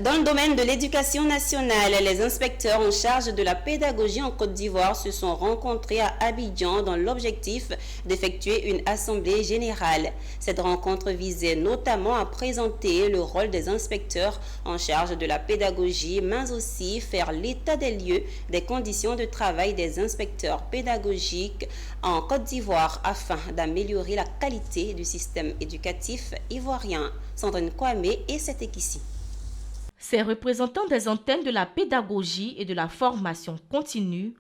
Dans le domaine de l'éducation nationale, les inspecteurs en charge de la pédagogie en Côte d'Ivoire se sont rencontrés à Abidjan dans l'objectif d'effectuer une assemblée générale. Cette rencontre visait notamment à présenter le rôle des inspecteurs en charge de la pédagogie, mais aussi faire l'état des lieux des conditions de travail des inspecteurs pédagogiques en Côte d'Ivoire afin d'améliorer la qualité du système éducatif ivoirien. Sandrine Kwame et c'était ici. Ces représentants des antennes de la pédagogie et de la formation continue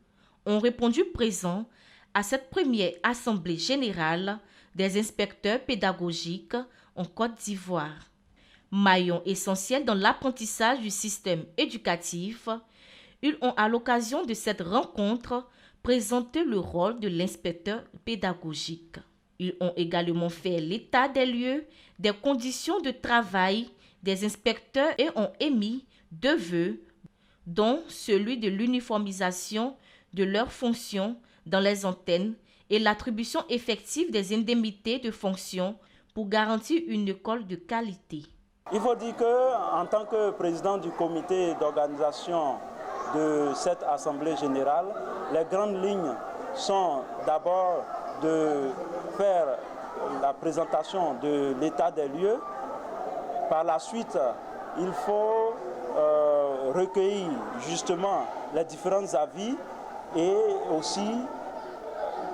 ont répondu présents à cette première assemblée générale des inspecteurs pédagogiques en Côte d'Ivoire. Maillon essentiel dans l'apprentissage du système éducatif, ils ont à l'occasion de cette rencontre présenté le rôle de l'inspecteur pédagogique. Ils ont également fait l'état des lieux des conditions de travail des inspecteurs et ont émis deux vœux, dont celui de l'uniformisation de leurs fonctions dans les antennes et l'attribution effective des indemnités de fonction pour garantir une école de qualité. Il faut dire qu'en tant que président du comité d'organisation de cette Assemblée générale, les grandes lignes sont d'abord de faire la présentation de l'état des lieux. Par la suite, il faut recueillir justement les différents avis et aussi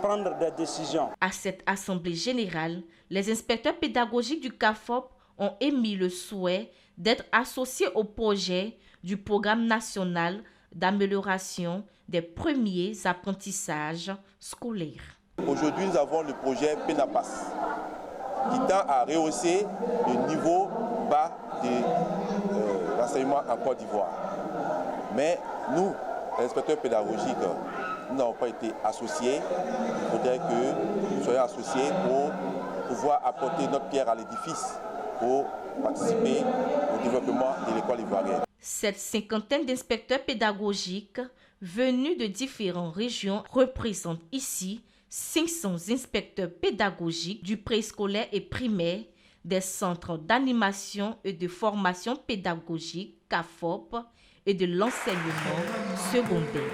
prendre des décisions. À cette assemblée générale, les inspecteurs pédagogiques du CAFOP ont émis le souhait d'être associés au projet du programme national d'amélioration des premiers apprentissages scolaires. Aujourd'hui, nous avons le projet PENAPAS qui tend à rehausser le niveau bas de l'enseignement en Côte d'Ivoire. Mais nous, les inspecteurs pédagogiques, nous n'avons pas été associés. Il faudrait que nous soyons associés pour pouvoir apporter notre pierre à l'édifice pour participer au développement de l'école ivoirienne. Cette cinquantaine d'inspecteurs pédagogiques venus de différentes régions représentent ici 500 inspecteurs pédagogiques du préscolaire et primaire, des centres d'animation et de formation pédagogique CAFOP et de l'enseignement secondaire.